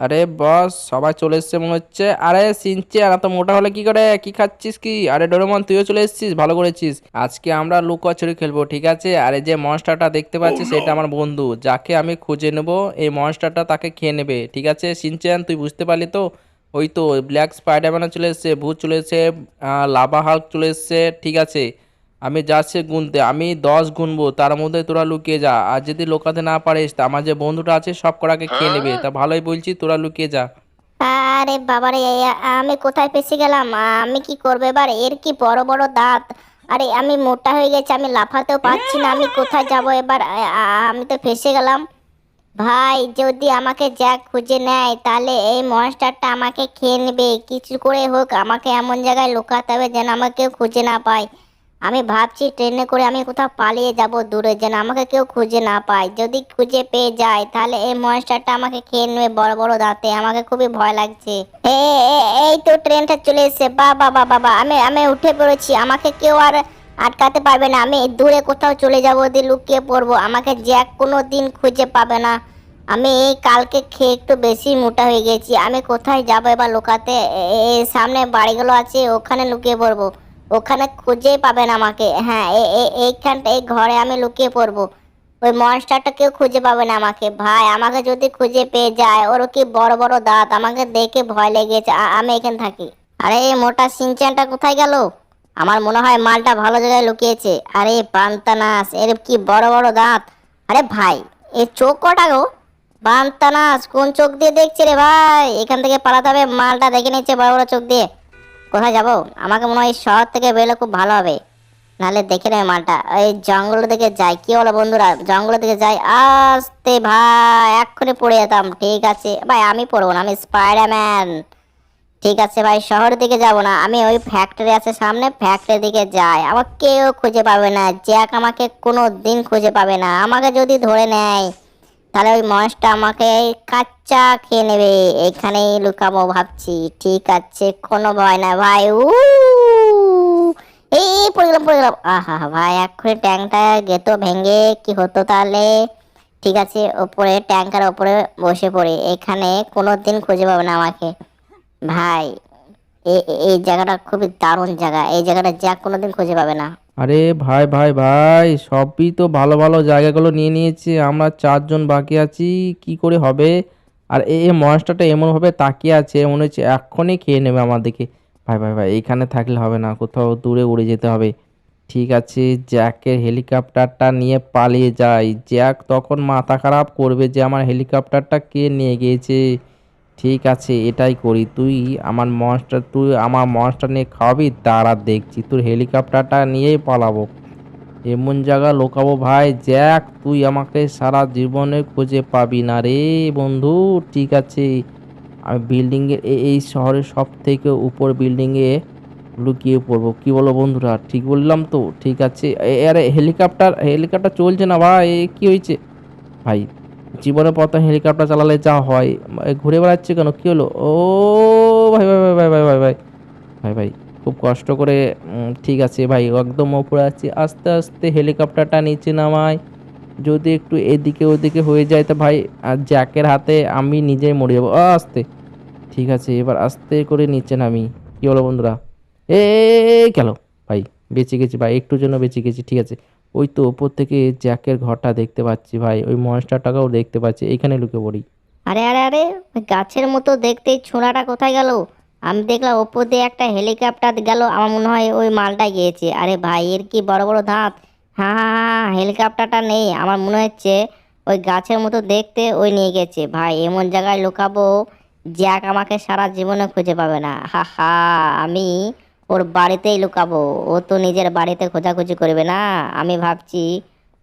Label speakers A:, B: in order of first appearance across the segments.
A: আরে বস, সবাই চলে এসছে মনে হচ্ছে। আরে সিনচেন এত মোটা হলে কি করে? কি খাচ্ছিস কি? আরে ডোরেমন, তুইও চলে এসেছিস, ভালো করেছিস। আজকে আমরা লুকোচুরি খেলবো, ঠিক আছে? আরে যে মনস্টারটা দেখতে পাচ্ছিস সেটা আমার বন্ধু, যাকে আমি খুঁজে নেব। এই মনস্টারটা তাকে খেয়ে নেবে, ঠিক আছে সিনচেন? তুই বুঝতে পারলি তো? ওই তো ব্ল্যাক স্পাইডারম্যানও চলে এসছে, ভূত চলে এসছে, লাভা হাল্ক চলে এসছে, ঠিক আছে? আমি যাচ্ছি গুনতে, আমি 10 গুনবো, তার মধ্যে তোরা লুকিয়ে যা। আর যদি লুকাতে না পারিস তা আমার যে বন্ধুটা আছে সব কটাকে খেয়ে নেবে। তা ভালোই বলছি, তোরা লুকিয়ে যা।
B: আরে বাবারে, আমি কোথায় ফেসে গেলাম? আমি কি করবো এবার? এর কি বড় বড় দাঁত! আরে আমি মোটা হয়ে গেছি, আমি লাফাতেও পারছি না। আমি কোথায় যাব এবার? আমি তো ফেসে গেলাম। ভাই, যদি আমাকে জ্যাক খুঁজে নেয় তাহলে এই মনস্টারটা আমাকে খেয়ে নেবে। কিছু করে হোক আমাকে এমন জায়গায় লুকাতে হবে যেন আমাকে কেউ খুঁজে না পায়। আমি ভাবছি ট্রেনে করে আমি কোথাও পালিয়ে যাব দূরে, যেন আমাকে কেউ খুঁজে না পায়। যদি খুঁজে পেয়ে যায় তাহলে এই মনস্টারটা আমাকে খেয়ে নেবে বড় বড় দাঁতে। আমাকে খুবই ভয় লাগছে। এই তো ট্রেনটা চলে এসেছে। বাবা বাবা বাবা, আমি আমি উঠে পড়েছি। আমাকে কেউ আর আটকাতে পারবে না। আমি দূরে কোথাও চলে যাব, দিয়ে লুকিয়ে পড়বো। আমাকে জ্যাক কোনো দিন খুঁজে পাবে না। আমি এই কালকে খেয়ে একটু বেশি মোটা হয়ে গেছি। আমি কোথায় যাবো এবার লুকাতে? সামনে বাড়িগুলো আছে, ওখানে লুকিয়ে পড়বো। ওখানে খুঁজেই পাবেন আমাকে। হ্যাঁ, এইখানটা এই ঘরে আমি লুকিয়ে পড়বো। ওই মনস্টারটা কেউ খুঁজে পাবে না আমাকে। ভাই, আমাকে যদি খুঁজে পেয়ে যায়, ওর কি বড় বড় দাঁত, আমাকে দেখে ভয় লেগেছে। আমি এখানে থাকি। আরে এই মোটা সিনচ্যানটা কোথায় গেল? আমার মনে হয় মালটা ভালো জায়গায় লুকিয়েছে। আরে পান্তানাস, এর কি বড় বড় দাঁত! আরে ভাই, এর চোখ কটা গো? পান্তানাস কোন চোখ দিয়ে দেখছে রে ভাই? এখান থেকে পালাতে হবে। মালটা দেখে নিচ্ছে বড় বড় চোখ দিয়ে। কোথায় যাব? আমাকে মনে হয় এই শহর থেকে বেরোলে খুব ভালো হবে। নাহলে দেখে নেবে মালটা। এই জঙ্গল দিকে যাই, কি বলো বন্ধুরা? জঙ্গলের দিকে যাই। আস্তে ভাই, এক্ষুনি পড়ে যেতাম। ঠিক আছে ভাই, আমি পড়বো না, আমি স্পাইডারম্যান। ঠিক আছে ভাই, শহরের দিকে যাব না, আমি ওই ফ্যাক্টরি আছে সামনে, ফ্যাক্টরির দিকে যাই। আমার কেউ খুঁজে পাবে না, জ্যাক আমাকে কোনো দিন খুঁজে পাবে না। আমাকে যদি ধরে নেয় তাহলে ওই মহেশটা আমাকে কাচ্চা খেয়ে নেবে। এখানেই লুকাবো ভাবছি। ঠিক আছে, কোনো ভয় না ভাই। এই পড়ে গেলাম, পড়ে গেলাম। আহা ভাই, এক্ষুনি ট্যাঙ্কটা গেতো ভেঙে কি হতো তাহলে! ঠিক আছে, ওপরে ট্যাঙ্কার ওপরে বসে পড়ি। এখানে কোনো দিন খুঁজে পাবে না আমাকে। ভাই, এই জায়গাটা খুবই দারুণ জায়গা। এই জায়গাটা যা কোনোদিন খুঁজে পাবে না।
A: আরে ভাই ভাই ভাই, সবই তো ভালো ভালো জায়গাগুলো নিয়ে নিয়েছে, আমরা 4 জন বাকি আছি। কি করে হবে? আর এই মনস্টারটা এমন ভাবে তাকিয়ে আছে, মনে হচ্ছে এক্ষুনি খেয়ে নেবে আমাদেরকে। ভাই ভাই ভাই, এইখানে থাকলে হবে না, কোথাও দূরে উড়ে যেতে হবে। ঠিক আছে, জ্যাকের হেলিকপ্টারটা নিয়ে পালিয়ে যাই। জ্যাক তখন মাথা খারাপ করবে যে আমার হেলিকপ্টারটা কে নিয়ে গিয়েছে। ঠিক আছে, এটাই করি। তুই আমার মনস্টার নিয়ে খাওয়াবি, তারা দেখছি তোর হেলিকপ্টারটা নিয়েই পালাবো। এমন জায়গা লোকাবো ভাই জ্যাক, তুই আমাকে সারা জীবনে খুঁজে পাবি না রে বন্ধু। ঠিক আছে, আমি বিল্ডিং এর এই শহরের সব থেকে উপর বিল্ডিং এ লুকিয়ে পড়বো। কি বলো বন্ধুরা? ঠিক বললাম তো? ঠিক আছে। আরে হেলিকপ্টার হেলিকপ্টার চলছে না ভাই, কি হয়েছে ভাই? জীবনে প্রথম হেলিকপ্টার চালালে যা হয়, ঘুরে বেড়াচ্ছে কেন? কি হলো? ও ভাই ভাই ভাই ভাই ভাই ভাই ভাই ভাই ভাই, খুব কষ্ট করে। ঠিক আছে ভাই, একদম উপরে আছি, আস্তে আস্তে হেলিকপ্টারটা নিচে নামায়। যদি একটু এদিকে ওদিকে হয়ে যায় তো ভাই, আর জ্যাকের হাতে আমি নিজেই মরে যাবো। আস্তে। ঠিক আছে, এবার আস্তে করে নিচে নামি। কি হলো বন্ধুরা? এ গেল ভাই, বেঁচে গেছি ভাই, একটুর জন্য বেঁচে গেছি। ঠিক আছে, ওই তো ওপর থেকে জ্যাকের ঘরটা দেখতে পাচ্ছি ভাই, ওই মনস্টারটাকেও দেখতে পাচ্ছি। এইখানে লুকে পড়ি।
B: আরে আরে আরে, ওই গাছের মতো দেখতে এই ছোঁড়াটা কোথায় গেল? আমি দেখলাম ওপর দিয়ে একটা হেলিকপ্টার গেল, আমার মনে হয় ওই মালটা গিয়েছে। আরে ভাই, এর কি বড় বড় দাঁত! হ্যাঁ হ্যাঁ হ্যাঁ, হেলিকপ্টারটা নেই, আমার মনে হচ্ছে ওই গাছের মতো দেখতে ওই নিয়ে গেছে। ভাই, এমন জায়গায় লুকাবো জ্যাক আমাকে সারা জীবনে খুঁজে পাবে না। হা হা, আমি ওর বাড়িতেই লুকাবো। ও তো নিজের বাড়িতে খোঁজাখুঁজি করবে না। আমি ভাবছি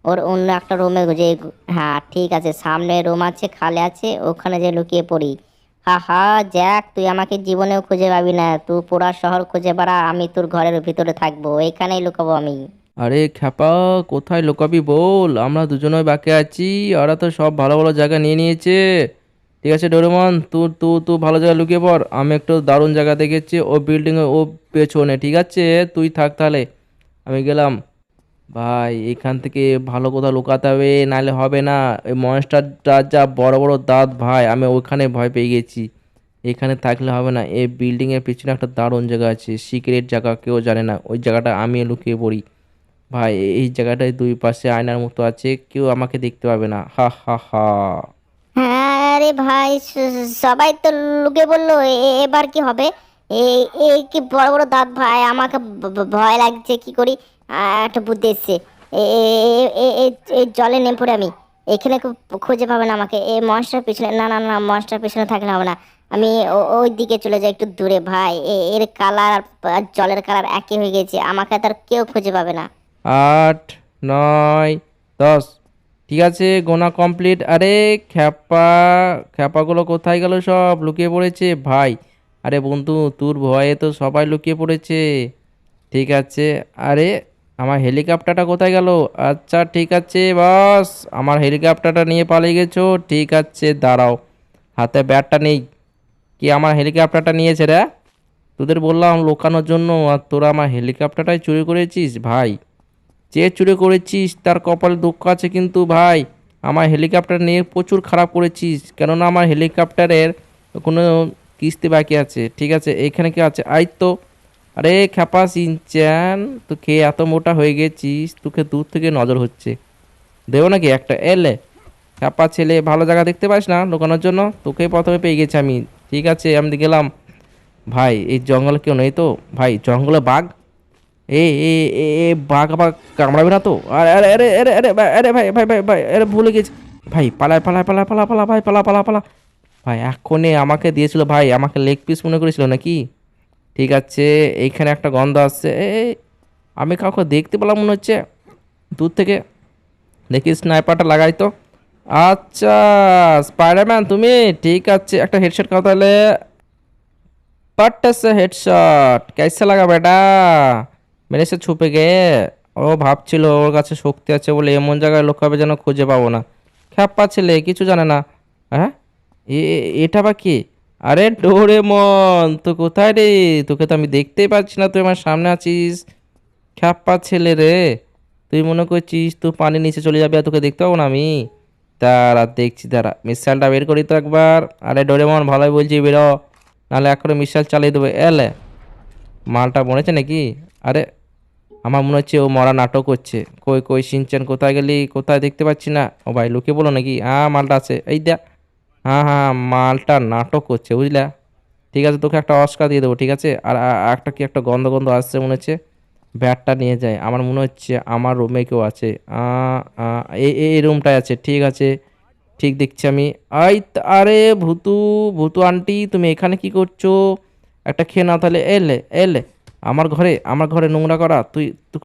B: ওর অন্য একটা রুমে যে, হ্যাঁ ঠিক আছে, সামনে রুম আছে খালি আছে, ওখানে যে লুকিয়ে পড়ি। হা হা, জ্যাক তুই আমাকে জীবনেও খুঁজে পাবি না। তুই পুরা শহর খুঁজে বেড়া, আমি তোর ঘরের ভিতরে থাকবো, এখানেই লুকাবো আমি।
A: আরে খ্যাপা, কোথায় লুকাবি বল? আমরা দুজনেই বাকি আছি, ওরা তো সব ভালো ভালো জায়গা নিয়ে নিয়েছে। ঠিক আছে ডোরেমন, তুই ভালো জায়গায় লুকিয়ে পড়। আমি একটু দারুণ জায়গা দেখেছি, ও বিল্ডিং এ ও পেছনে। ঠিক আছে, তুই থাক তাহলে, আমি গেলাম। ভাই এখান থেকে ভালো কোথাও লুকাতে হবে, নাহলে হবে না। ওই মনস্টারটার যা বড় বড় দাঁত ভাই, আমি ওইখানে ভয় পেয়ে গেছি। এখানে থাকলে হবে না। এই বিল্ডিং এর পিছনে একটা দারুণ জায়গা আছে, সিক্রেট জায়গা, কেউ জানে না। ওই জায়গাটা আমি লুকিয়ে পড়ি ভাই। এই জায়গাটায় দুই পাশে আয়নার মতো আছে, কেউ আমাকে দেখতে পাবে না। হা হা হা।
B: হ্যাঁ রে ভাই, সবাই তো লুকে বললো, এবার কি হবে? এই এই কি বড় বড় দাঁত ভাই, আমাকে ভয় লাগছে, কি করি? একটা বুদ্ধি এসছে। এই জলে নেমে পড়ে আমি, এখানে খুঁজে পাবে না আমাকে। এই মনস্টার পিছনে, না না না, মনস্টার পিছনে থাকলে হবে না। আমি ওই দিকে চলে যাই একটু দূরে ভাই। এর কালার আর জলের কালার একই হয়ে গেছে, আমাকে তার কেউ খুঁজে পাবে না।
A: 8, 9, 10। ঠিক আছে, গোনা কমপ্লিট। আরে খ্যাপা, খ্যাপাগুলো কোথায় গেল? সব লুকিয়ে পড়েছে ভাই। আরে বন্ধু, তোর ভয়ে তো সবাই লুকিয়ে পড়েছে। ঠিক আছে। আরে আমার হেলিকপ্টারটা কোথায় গেল? আচ্ছা ঠিক আছে বস, আমার হেলিকপ্টারটা নিয়ে পালিয়ে গেছো। ঠিক আছে দাঁড়াও, হাতে ব্যাটটা নেই। কি আমার হেলিকপ্টারটা নিয়েছে রে? তোদের বললাম লোকানোর জন্য, আর তোরা আমার হেলিকপ্টারটাই চুরি করেছিস ভাই। যে চুরি করেছিস তার কপালে দুঃখ আছে কিন্তু ভাই। আমার হেলিকপ্টার নিয়ে প্রচুর খারাপ করেছিস, কেননা আমার হেলিকপ্টারের কোনো কিস্তি বাকি আছে। ঠিক আছে, এখানে কি আছে? আই তো। আরে খ্যাপা সিনচ্যান, তোকে এত মোটা হয়ে গেছিস, তোকে দূর থেকে নজর হচ্ছে। দেবো নাকি একটা? এলে খ্যাপা ছেলে, ভালো জায়গা দেখতে পাস না লুকানোর জন্য? তোকে প্রথমে পেয়ে গেছি আমি। ঠিক আছে, আমি গেলাম। ভাই এই জঙ্গলে কেউ নেই তো? ভাই জঙ্গলে বাঘ? এ এ এ এ বাঘ আবার কামড়াবে না তো? আরে আরে আরে আরে আরে আরে ভাই ভাই ভাই ভাই, আরে ভুলে গেছি ভাই। পালায় পালায় পালা পালা পালা ভাই, পালা পালা পালা। ভাই এক্ষণে আমাকে দিয়েছিল ভাই, আমাকে লেগ পিস মনে করেছিল নাকি? ঠিক আছে, এইখানে একটা গন্ধ আসছে। আমি কাউকে দেখতে পেলাম মনে হচ্ছে দূর থেকে। দেখি স্নাইপারটা লাগাই তো। আচ্ছা, স্পাইডারম্যান তুমি? ঠিক আছে, একটা হেডশট খাও তাহলে। पट्ट से হেডশট कैसे লাগা বেটা? মেরে সে ছুপে গিয়ে। ও ভাবছিল ওর কাছে শক্তি আছে বলে এমন জায়গায় লুকাবে যেন খুঁজে পাবো না। খ্যাপা ছেলে, কিছু জানে না। হ্যাঁ, এটা বা কি? আরে ডোরেমন, তো কোথায় রে? তোকে তো আমি দেখতেই পাচ্ছি না, তুই আমার সামনে আছিস। খ্যাপা ছেলে রে, তুই মনে করছিস তুই পানির নিচে চলে যাবে আর তোকে দেখতে পাবো না আমি? দাঁড়া দেখছি, দাঁড়া মিসাইলটা বের করি তো একবার। আরে ডোরেমন, ভালোই বলছি, বেরো, নাহলে এখনো মিসাইল চালিয়ে দেবো। এলে মালটা মরেছে নাকি? আরে আমার মনে হচ্ছে ও মরা নাটক করছে। কই কই সিনচান, কোথায় গেলি? কোথায় দেখতে পাচ্ছি না। ও ভাই লুকিয়ে বলো নাকি? হ্যাঁ মালটা আছে এই দেখ। হ্যাঁ হ্যাঁ, মালটা নাটক করছে বুঝলা। ঠিক আছে, তোকে একটা অস্কার দিয়ে দেবো। ঠিক আছে, আর একটা কি একটা গন্ধ গন্ধ আসছে মনে হচ্ছে। ব্যাটটা নিয়ে যায়, আমার মনে হচ্ছে আমার রুমে কেউ আছে। এই এই রুমটায় আছে। ঠিক আছে, ঠিক দেখছি আমি। আরে ভূতু, ভূতু আন্টি তুমি এখানে কি করছো? একটা খেয়ে নাও তাহলে। এলে এলে আমার ঘরে, আমার ঘরে নোংরা করা। তুই তুই